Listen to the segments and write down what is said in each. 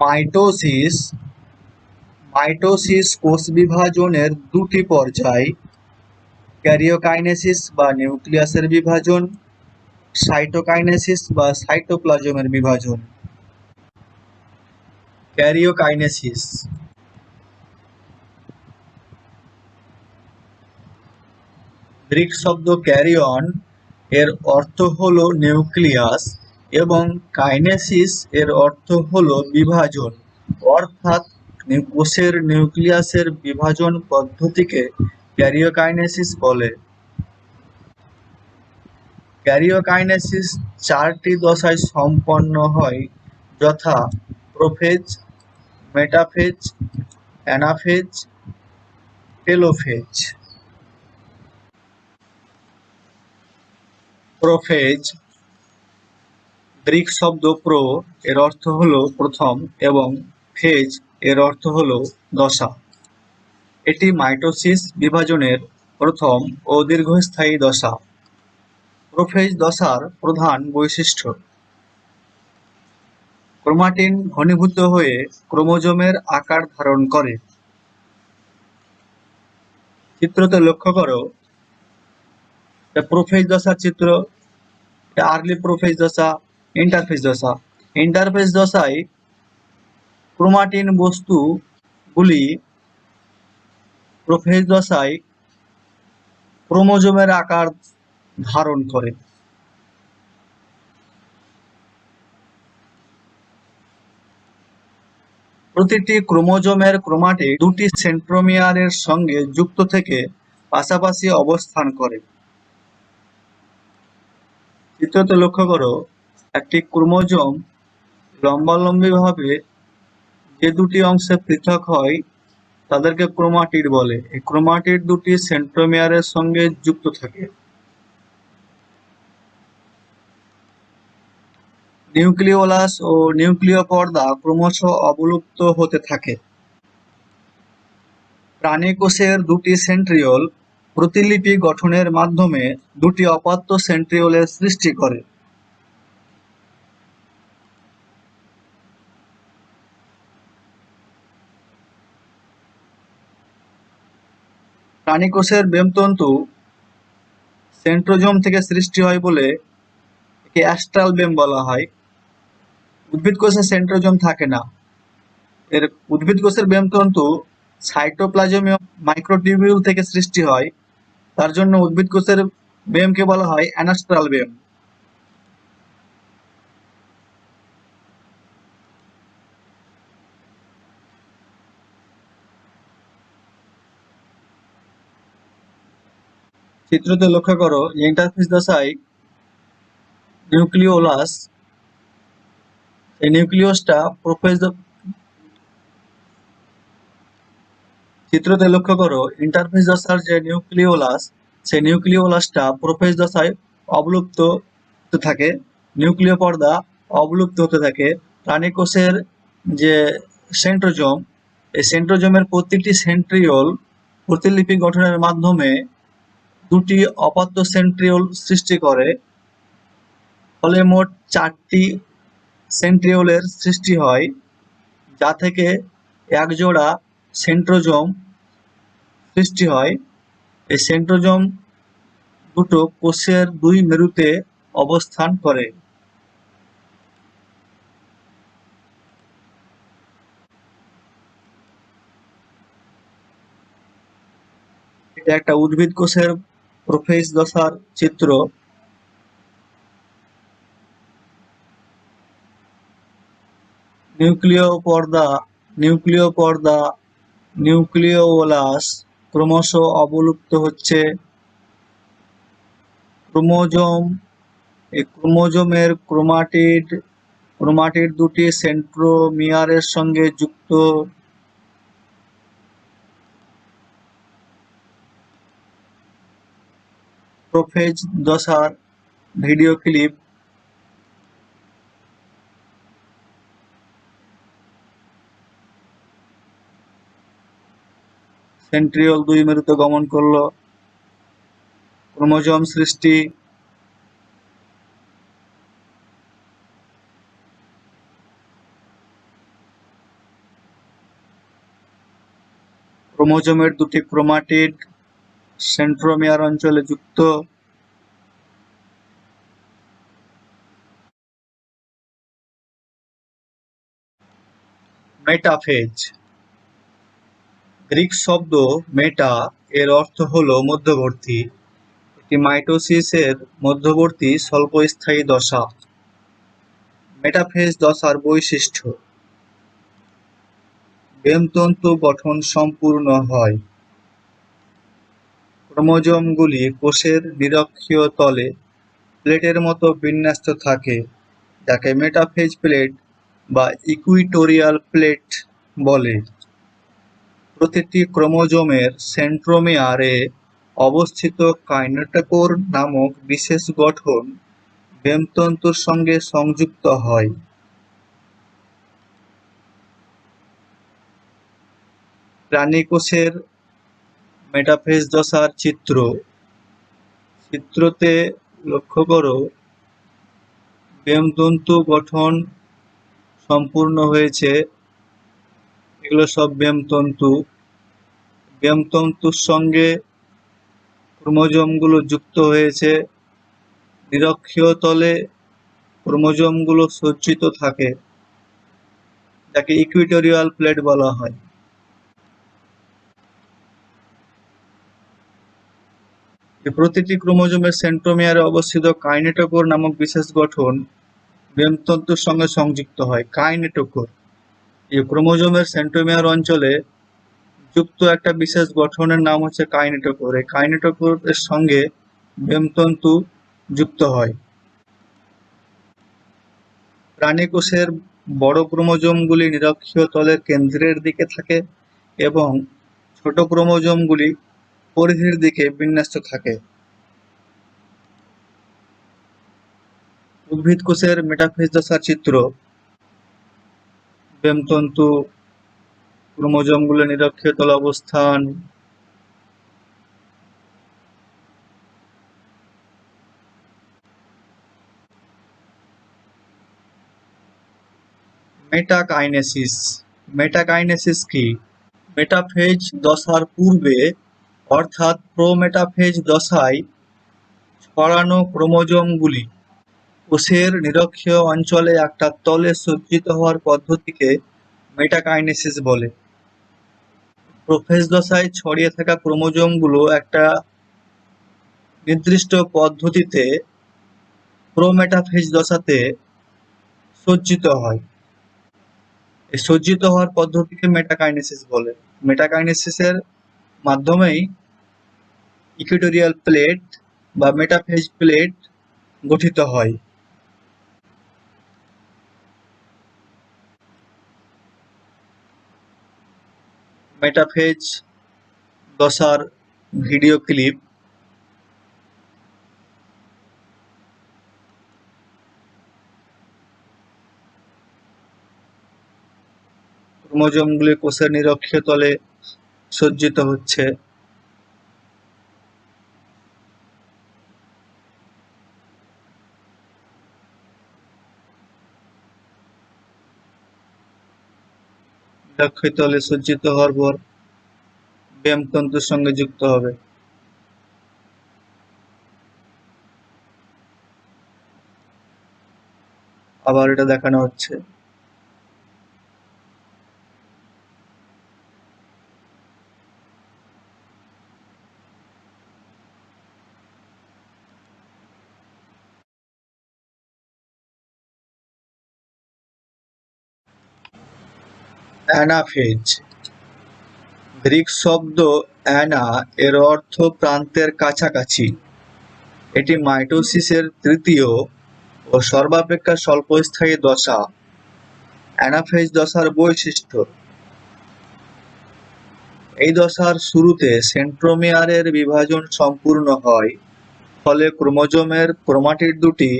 Mitosis mitosis কোষ বিভাজনের দুটি পর্যায়, ক্যারিওকাইনেসিস বা নিউক্লিয়াসের বিভাজন, সাইটোকাইনেসিস বা সাইটোপ্লাজমের বিভাজন। ক্যারিওকাইনেসিস গ্রিক শব্দ ক্যারিয়ন এর অর্থ হলো নিউক্লিয়াস এবং কাইনেসিস এর অর্থ হলো বিভাজন, অর্থাৎ কোষের নিউক্লিয়াসের বিভাজন পদ্ধতিকে ক্যারিওকাইনেসিস বলে। ক্যারিওকাইনেসিস চারটি দশায় সম্পন্ন হয়, যথা prophase, metaphase, anaphase, telophase. Prophase Greek শব্দ প্রো এর অর্থ হলো প্রথম এবং ফেজ এর অর্থ হলো দশা। এটি মাইটোসিস বিভাজনের প্রথম ও দীর্ঘস্থায়ী দশা। প্রোফেজ দশার প্রধান বৈশিষ্ট্য: ক্রোমাটিন ঘনীভূত হয়ে ক্রোমোজোমের আকার ধারণ করে। চিত্রতে লক্ষ্য করো, প্রোফেজ দশার চিত্র, আর্লি প্রোফেজ দশা, ইন্টারফেজ দশা। ইন্টারফেজ দশায় ক্রোমাটিন বস্তুগুলি প্রোফেজ দশায় ক্রোমোজোমের আকার ধারণ করে। প্রতিটি ক্রোমোজোমের ক্রোমাটিড দুটি সেন্ট্রোমিয়ারের সঙ্গে যুক্ত থেকে পাশাপাশি অবস্থান করে। চিত্রতে লক্ষ্য করো, একটি ক্রোমোজোম লম্বালম্বিভাবে যে দুটি অংশে পৃথক হয় তাদেরকে ক্রোমাটিড বলে। এই ক্রোমাটিড দুটি সেন্ট্রোমিয়ারের সঙ্গে যুক্ত থাকে। নিউক্লিওলাস ও নিউক্লিয় পর্দা ক্রমশ অবলুপ্ত হতে থাকে। প্রাণী কোষের দুটি সেন্ট্রিওল প্রতিলিপি গঠনের মাধ্যমে দুটি অপাত্য সেন্ট্রিওলের সৃষ্টি করে। প্রাণী কোষের বেমতন্তু সেন্ট্রোজোম থেকে সৃষ্টি হয় বলে একে অ্যাস্ট্রাল বেম বলা হয়। উদ্ভিদ কোষে সেন্ট্রোজোম থাকে না। উদ্ভিদ কোষের বেমতন্তু সাইটোপ্লাজমীয় মাইক্রোটিউবিউল থেকে সৃষ্টি হয়, তার জন্য উদ্ভিদ কোষের বেমকে বলা হয় অ্যানাস্ট্রাল বেম। চিত্রতে লক্ষ্য করো, ইন্টারফেজ দশায় নিউক্লিওলাস, এই নিউক্লিয়াসটা প্রোফেজ চিত্রতে লক্ষ্য করো, ইন্টারফেজ দশার যে নিউক্লিওলাস, সেই নিউক্লিওলাসটা প্রোফেজ দশায় অবলুপ্ত হতে থাকে। নিউক্লিয় পর্দা অবলুপ্ত হতে থাকে। প্রাণী কোষের যে সেন্ট্রোজোম, এই সেন্ট্রোজোমের প্রতিটি সেন্ট্রিওল প্রতিলিপি গঠনের মাধ্যমে দুটি অপাত্য সেন্ট্রিওল সৃষ্টি করে। ফলে মোট চারটি সেন্ট্রিওলের সৃষ্টি হয়, যা থেকে এক জোড়া সেন্ট্রোজোম সৃষ্টি হয়। এই সেন্ট্রোজোম দুটো কোষের দুই মেরুতে অবস্থান করে। এটা একটা উদ্ভিদ কোষের প্রোফেজ দশার চিত্র। নিউক্লিওলাস ক্রমশ অবলুপ্ত হচ্ছে। এই ক্রোমোজোমের ক্রোমাটিড দুটি সেন্ট্রোমিয়ারের সঙ্গে যুক্ত। প্রোফেজ দশার ভিডিও ক্লিপ। সেন্ট্রিওল দুই মেরুতে গমন করলো, ক্রোমোজোম সৃষ্টি। ক্রোমোজোমের দুটি ক্রোমাটিড সেন্ট্রোমিয়ার অঞ্চলে যুক্ত। মেটাফেজ। গ্রিক শব্দ মেটা এর অর্থ হলো মধ্যবর্তী। এটি মাইটোসিসের মধ্যবর্তী স্বল্পস্থায়ী দশা। মেটাফেজ দশার বৈশিষ্ট্য: বেমতন্তু গঠন সম্পূর্ণ হয়। ক্রোমোজোমগুলি কোষের নিরক্ষীয় তলে প্লেটের মতো বিন্যস্ত থাকে, যাকে মেটাফেজ প্লেট বা ইকুইটোরিয়াল প্লেট বলে। প্রতিটি ক্রোমোজোমের সেন্ট্রোমিয়ার-এ অবস্থিত কাইনেটোকোর নামক বিশেষ গঠন বেমতন্তুর সঙ্গে সংযুক্ত হয়। প্রাণী কোষের মেটাফেজ দশার চিত্র। চিত্রতে লক্ষ্য করো, বেমতন্তু গঠন সম্পূর্ণ হয়েছে। এগুলো সব বেমতন্তু। বেমতন্তুর সঙ্গে ক্রোমোজোমগুলো যুক্ত হয়েছে। নিরক্ষীয় তলে ক্রোমোজোমগুলো সজ্জিত থাকে, যাকে ইকুইটোরিয়াল প্লেট বলা হয়। প্রতিটি ক্রোমোজোমের সেন্ট্রোমিয়ারে অবস্থিত কাইনেটোকোর নামক বিশেষ গঠন বেমতন্তুর সঙ্গে সংযুক্ত হয়। কাইনেটোকোর এই ক্রোমোজোমের সেন্ট্রোমিয়ার অঞ্চলে যুক্ত একটা বিশেষ গঠনের নাম হচ্ছে কাইনেটোকোর। এই কাইনেটোকোরের সঙ্গে বেমতন্তু যুক্ত হয়। প্রাণী কোষের বড় ক্রোমোজোমগুলি নিরক্ষীয় তলের কেন্দ্রের দিকে থাকে এবং ছোট ক্রোমোজোমগুলি পরিধির দিকে বিন্যস্ত থাকে। উদ্ভিদ কোষের মেটাফেজ দশার চিত্র। বেমতন্তু, ক্রোমোজোমগুলো নিরক্ষীয় তলে অবস্থান। মেটাকাইনেসিস। মেটাকাইনেসিস কি? মেটাফেজ দশার পূর্বে অর্থাৎ প্রোমেটাফেজ দশায় ছড়ানো ক্রোমোজোমগুলি কোষের নিরক্ষীয় অঞ্চলে একটা তলে সজ্জিত হওয়ার পদ্ধতিকে মেটাকাইনেসিস বলে। প্রোফেজ দশায় ছড়িয়ে থাকা ক্রোমোজোমগুলো একটা নির্দিষ্ট পদ্ধতিতে প্রোমেটাফেজ দশাতে সজ্জিত হয়। এই সজ্জিত হওয়ার পদ্ধতিকে মেটাকাইনেসিস বলে। মেটাকাইনেসিসের মাধ্যমেই ইকুইটোরিয়াল প্লেট বা মেটাফেজ প্লেট গঠিত হয়। মেটাফেজ দশার ভিডিও ক্লিপ। ক্রোমোজোমগুলি কোষের নিরক্ষীয় তলে সজ্জিত হচ্ছে। নিরক্ষীয় তলে সজ্জিত হওয়ার পর বেমতন্তুর সঙ্গে যুক্ত হবে। আবার এটা দেখানো হচ্ছে। অ্যানাফেজ। গ্রিক শব্দ অ্যানা এর অর্থ প্রান্তের কাছাকাছি। এটি মাইটোসিসের তৃতীয় ও সর্বাপেক্ষা স্বল্পস্থায়ী দশা। অ্যানাফেজ দশার বৈশিষ্ট্য: এই দশার শুরুতে সেন্ট্রোমিয়ারের বিভাজন সম্পূর্ণ হয়, ফলে ক্রোমোজোমের ক্রোমাটিড দুটি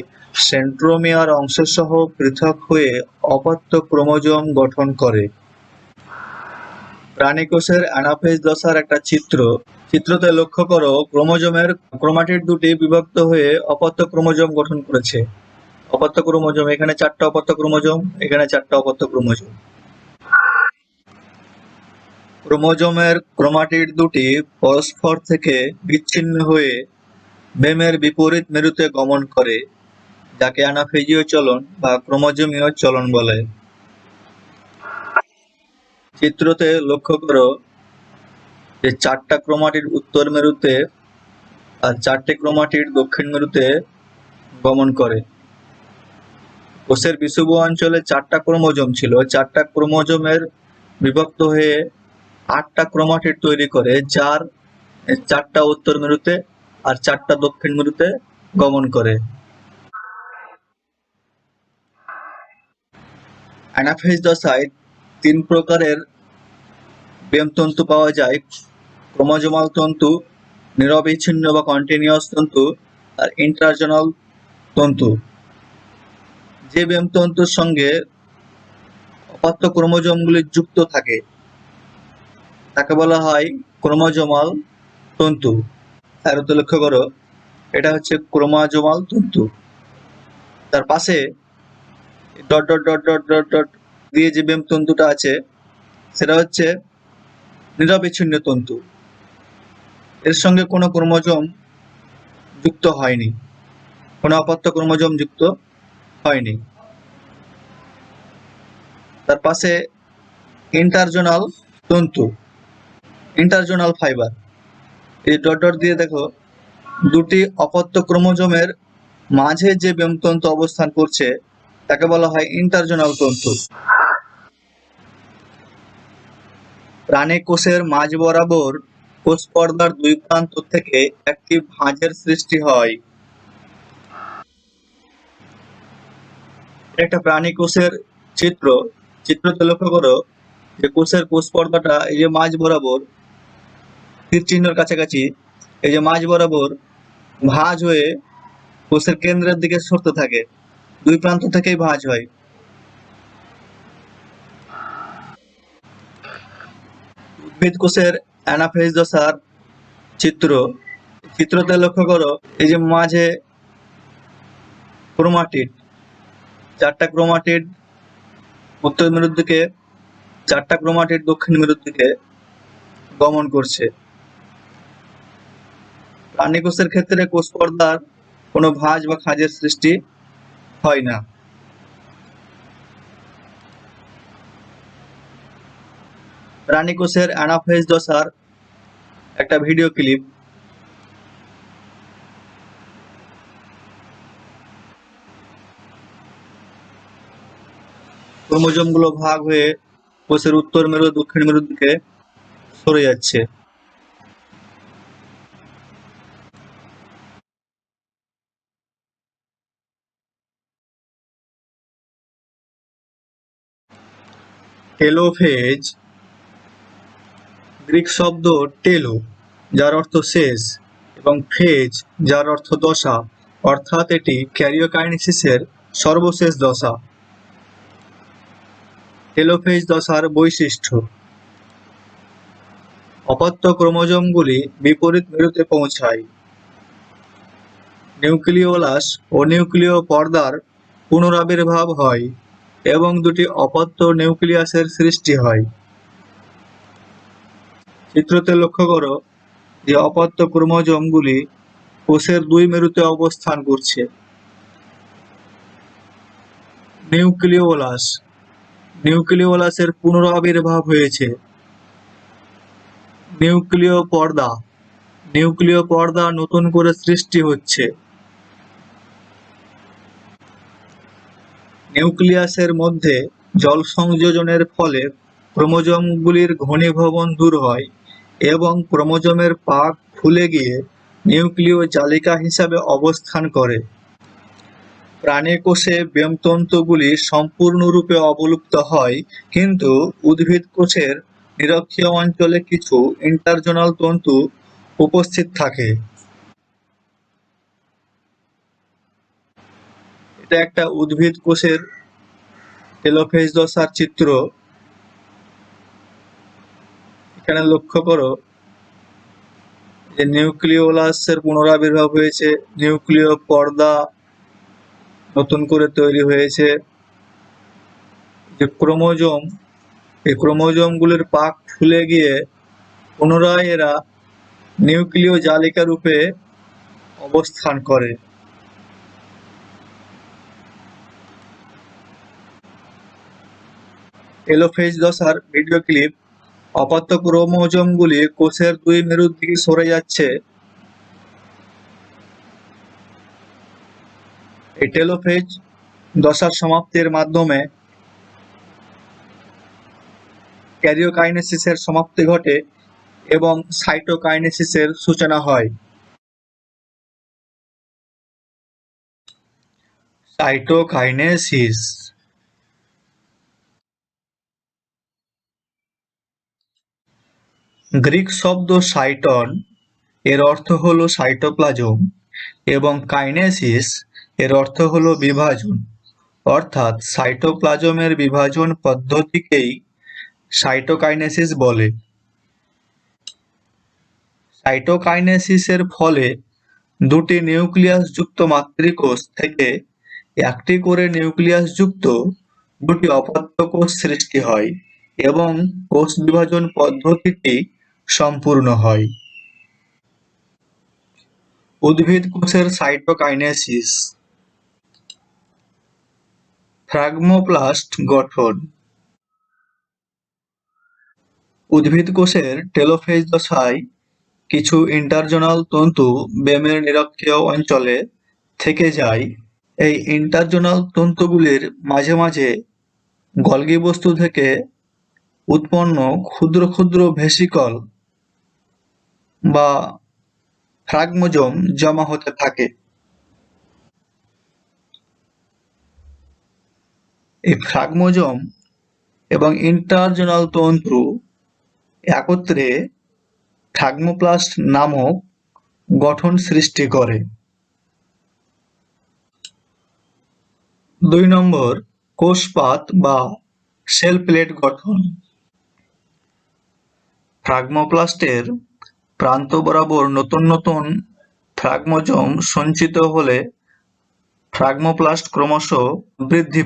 সেন্ট্রোমিয়ার অংশসহ পৃথক হয়ে অপত্য ক্রোমোজোম গঠন করে। প্রাণী কোষের অ্যানাফেজ দশার একটা চিত্র। চিত্রতে লক্ষ্য করো, ক্রোমোজোমের ক্রোমাটিড দুটি বিভক্ত হয়ে অপত্য ক্রোমোজোম গঠন করেছে। অপত্য ক্রোমোজোম, এখানে 4টা অপত্য ক্রোমোজোম, এখানে 4টা অপত্য ক্রোমোজোম। ক্রোমোজোমের ক্রোমাটিড দুটি পরস্পর থেকে বিচ্ছিন্ন হয়ে বেমের বিপরীত মেরুতে গমন করে, যাকে অ্যানাফেজীয় চলন বা ক্রোমোজোমীয় চলন বলে। চিত্রতে লক্ষ্য করো যে 4টা ক্রোমাটিড উত্তর মেরুতে আর 4টে ক্রোমাটিড দক্ষিণ মেরুতে গমন করে। কোষের বিষুব অঞ্চলে 4টা ক্রোমোজোম ছিল। 4টা ক্রোমোজোমের বিভক্ত হয়ে 8টা ক্রোমাটিড তৈরি করে, যার 4টা উত্তর মেরুতে আর 4টা দক্ষিণ মেরুতে গমন করে। অ্যানাফেজ দশায় 3 প্রকারের বেমতন্তু পাওয়া যায়: ক্রোমোজোমাল তন্তু, নিরবিচ্ছিন্ন বা কন্টিনিউয়াস তন্তু, আর ইন্টারজোনাল তন্তু। যে বেমতন্তুর সঙ্গে অপত্য ক্রোমোজোমগুলি যুক্ত থাকে তাকে বলা হয় ক্রোমোজোমাল তন্তু। আরতে লক্ষ্য করো, এটা হচ্ছে ক্রোমোজোমাল তন্তু। তার পাশে dot dot dot dot dot dot দিয়ে যে বেমতন্তুটা আছে সেটা হচ্ছে নিরবিচ্ছিন্ন তন্তু। এর সঙ্গে কোনো ক্রোমোজোম যুক্ত হয়নি, কোনো অপত্য ক্রোমোজোম যুক্ত হয়নি। তার পাশে ইন্টারজোনাল তন্তু, ইন্টারজোনাল ফাইবার। এই ডট ডট দিয়ে দেখো, দুটি অপত্য ক্রোমোজোমের মাঝে যে বেমতন্তু অবস্থান করছে তাকে বলা হয় ইন্টারজোনাল তন্তু। প্রাণী কোষের মাঝ বরাবর কোষ পর্দার দুই প্রান্ত থেকে একটি ভাঁজের সৃষ্টি হয়। একটা প্রাণী কোষের চিত্রতে লক্ষ্য করো যে কোষের কোষ পর্দাটা এই যে মাঝ বরাবর তীর চিহ্নের কাছাকাছি এই যে মাঝ বরাবর ভাঁজ হয়ে কোষের কেন্দ্রের দিকে সরতে থাকে, দুই প্রান্ত থেকেই ভাঁজ হয়। উদ্ভিদ কোষের অ্যানাফেজ দশার চিত্রতে লক্ষ্য করো, এই যে মাঝে ক্রোমাটিড, 4টা ক্রোমাটিড উত্তর মেরুর দিকে, 4টা ক্রোমাটিড দক্ষিণ মেরুর দিকে গমন করছে। প্রাণী কোষের ক্ষেত্রে কোষ পর্দার কোনো ভাঁজ বা খাঁজের সৃষ্টি হয় না। প্রাণী কোষের অ্যানাফেজ দশার একটা ভিডিও ক্লিপ। ক্রোমোজোমগুলো ভাগ হয়ে কোষের উত্তর মেরু দক্ষিণ মেরুর দিকে সরে যাচ্ছে। টেলোফেজ, গ্রিক শব্দ টেলো যার অর্থ শেষ এবং ফেজ যার অর্থ দশা, অর্থাৎ এটি ক্যারিওকাইনেসিসের সর্বশেষ দশা। টেলোফেজ দশার বৈশিষ্ট্য: অপত্য ক্রোমোজোমগুলি বিপরীত মেরুতে পৌঁছায়, নিউক্লিওলাস ও নিউক্লিয় পর্দার পুনরাবির্ভাব হয় এবং দুটি অপত্য নিউক্লিয়াসের সৃষ্টি হয়। চিত্রতে লক্ষ্য করো যে অপত্য ক্রোমোজোমগুলি কোষের দুই মেরুতে অবস্থান করছে। নিউক্লিওলাসের পুনরাবির্ভাব হয়েছে। নিউক্লিয় পর্দা নতুন করে সৃষ্টি হচ্ছে। নিউক্লিয়াসের মধ্যে জল সংযোজনের ফলে ক্রোমোজোমগুলির ঘনীভবন দূর হয় এবং ক্রোমোজোমের পাক খুলে গিয়ে নিউক্লিয় জালিকা হিসাবে অবস্থান করে। প্রাণী কোষে বেমতন্তুগুলি সম্পূর্ণরূপে অবলুপ্ত হয়, কিন্তু উদ্ভিদ কোষের নিরক্ষীয় অঞ্চলে কিছু ইন্টারজোনাল তন্তু উপস্থিত থাকে। এটা একটা উদ্ভিদ কোষের টেলোফেজ দশার চিত্র। এখানে লক্ষ্য করো যে নিউক্লিওলাসের পুনরাবির্ভাব হয়েছে, নিউক্লিয় পর্দা নতুন করে তৈরি হয়েছে, যে ক্রোমোজোম এই ক্রোমোজোমগুলির পাক ফুলে গিয়ে পুনরায় এরা নিউক্লিয় জালিকা রূপে অবস্থান করে। টেলোফেজ দশার ভিডিও ক্লিপ। অপত্য ক্রোমোজোমগুলি কোষের দুই মেরুর দিকে সরে যাচ্ছে। এই টেলোফেজ দশার সমাপ্তির মাধ্যমে ক্যারিওকাইনেসিসের সমাপ্তি ঘটে এবং সাইটোকাইনেসিসের সূচনা হয়। সাইটোকাইনেসিস গ্রিক শব্দ সাইটন এর অর্থ হলো সাইটোপ্লাজম এবং কাইনেসিস এর অর্থ হলো বিভাজন, অর্থাৎ সাইটোপ্লাজমের বিভাজন পদ্ধতিকেই সাইটোকাইনেসিস বলে। সাইটোকাইনেসিসের ফলে দুটি নিউক্লিয়াস যুক্ত মাতৃকোষ থেকে একটি করে নিউক্লিয়াস যুক্ত দুটি অপত্য কোষ সৃষ্টি হয় এবং কোষ বিভাজন পদ্ধতিটি সম্পূর্ণ হয়। উদ্ভিদ কোষের সাইটোকাইনেসিস। ফ্রাগমোপ্লাস্ট গঠন। উদ্ভিদ কোষের টেলোফেজ দশায় কিছু ইন্টারজোনাল তন্তু বেমের নিরক্ষীয় অঞ্চলে থেকে যায়। এই ইন্টারজোনাল তন্তুগুলির মাঝে মাঝে গলগি বস্তু থেকে উৎপন্ন ক্ষুদ্র ক্ষুদ্র ভেসিকল বা ফ্রাগমোজোম জমা হতে থাকে। এই ফ্রাগমোজোম এবং ইন্টারজোনাল তন্তু একত্রে ফ্রাগমোপ্লাস্ট নামক গঠন সৃষ্টি করে। 2 নম্বর, কোষপাত বা সেল প্লেট গঠন। ফ্রাগমোপ্লাস্টের প্রান্ত বরাবর নতুন নতুন ফ্রাগমোজোম সঞ্চিত হলে ফ্রাগমোপ্লাস্ট ক্রমশ বৃদ্ধি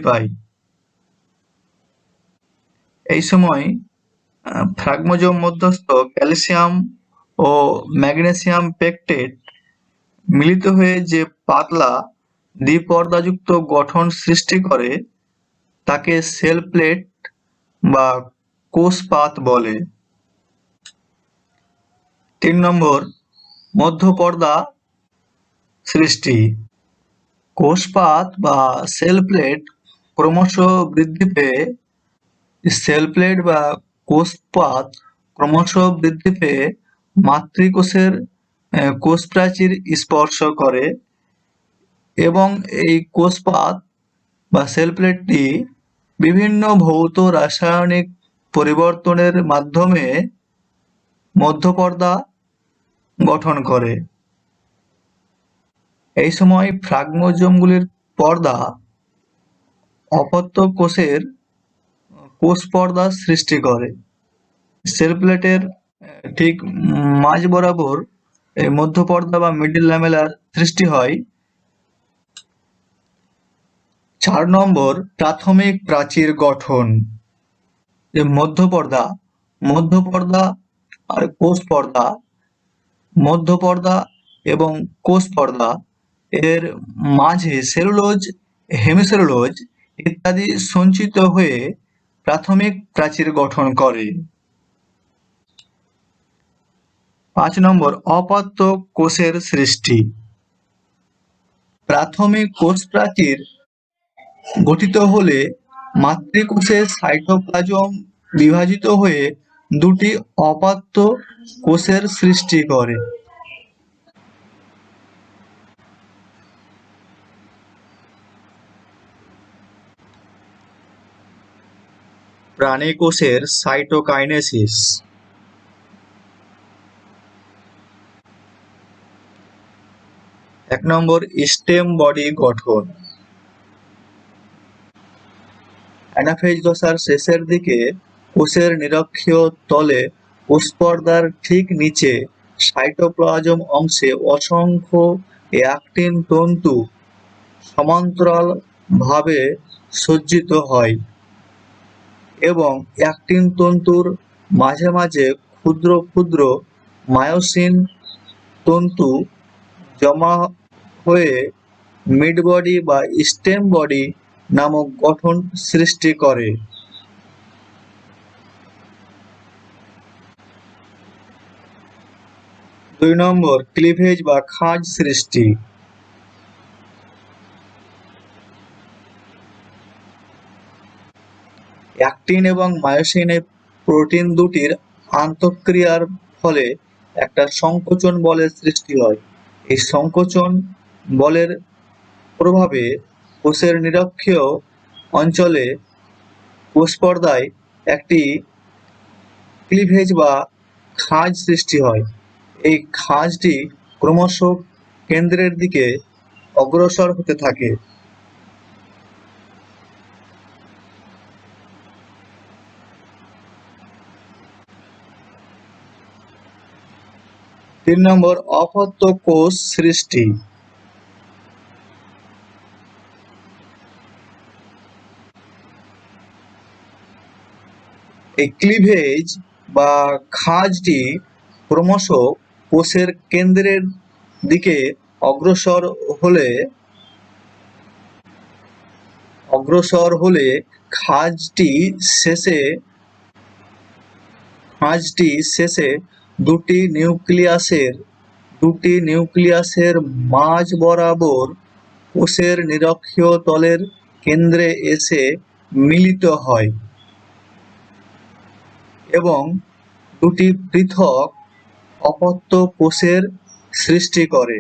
পায়। এই সময় ফ্রাগমোজোম মধ্যস্থ ক্যালসিয়াম ও ম্যাগনেসিয়াম পেকটেট মিলিত হয়ে যে পাতলা দ্বিপর্দাযুক্ত গঠন সৃষ্টি করে তাকে সেল প্লেট বা কোষপাত বলে। 3 নম্বর, মধ্যপর্দা সৃষ্টি। কোষপাত বা সেল প্লেট ক্রমশ বৃদ্ধি পেয়ে মাতৃকোষের কোষপ্রাচীর স্পর্শ করে এবং এই কোষপাত বা সেল প্লেটটি বিভিন্ন ভৌত রাসায়নিক পরিবর্তনের মাধ্যমে মধ্যপর্দা গঠন করে। এই সময় ফ্রাগমোজোমগুলির পর্দা অপত্য কোষের কোষ পর্দা সৃষ্টি করে। সেল প্লেটের ঠিক মাঝ বরাবর এই মধ্যপর্দা বা মিডল ল্যামেলার সৃষ্টি হয়। 4 নম্বর, প্রাথমিক প্রাচীর গঠন। যে মধ্যপর্দা আর কোষ পর্দা, মধ্যপর্দা এবং কোষ পর্দা এর মাঝে সেলুলোজ, হেমিসেলুলোজ ইত্যাদি সঞ্চিত হয়ে প্রাথমিক প্রাচীর গঠন করে। 5 নম্বর, অপত্য কোষের সৃষ্টি। প্রাথমিক কোষ প্রাচীর গঠিত হলে মাতৃকোষের সাইটোপ্লাজম বিভাজিত হয়ে দুটি অপত্য কোষের সৃষ্টি করে। প্রাণী কোষের সাইটোকাইনেসিস। 1 নম্বর, স্টেম বডি গঠন। অ্যানাফেজ দশার শেষের দিকে কোষের নিরক্ষীয় তলে কোষপর্দার ঠিক নিচে সাইটোপ্লাজম অংশে অসংখ্য অ্যাক্টিন তন্তু সমান্তরাল ভাবে সজ্জিত হয় এবং অ্যাক্টিন তন্তুর মাঝে মাঝে ক্ষুদ্র ক্ষুদ্র মায়োসিন তন্তু জমা হয়ে মিড বডি বা স্টেম বডি নামক গঠন সৃষ্টি করে। 2 ক্লিভেজ বা খাঁজ সৃষ্টি। অ্যাক্টিন এবং মায়োসিন এই প্রোটিন দুটির আন্তঃক্রিয়ার ফলে একটা সংকোচন বলের সৃষ্টি হয়। এই সংকোচন বলের প্রভাবে কোষের নিরক্ষীয় অঞ্চলে কোষপর্দায় একটি ক্লিভেজ বা খাঁজ সৃষ্টি হয়। এই খাঁজটি ক্রমশ কেন্দ্রের দিকে অগ্রসর হতে থাকে। 3 অপত্য কোষ সৃষ্টি। এই ক্লিভেজ বা খাঁজটি ক্রমশ কোষের কেন্দ্রের দিকে অগ্রসর হলে খাঁজটি শেষে দুটি নিউক্লিয়াসের মাঝ বরাবর কোষের নিরক্ষীয় তলের কেন্দ্রে এসে মিলিত হয় এবং দুটি পৃথক অপত্য কোষের সৃষ্টি করে।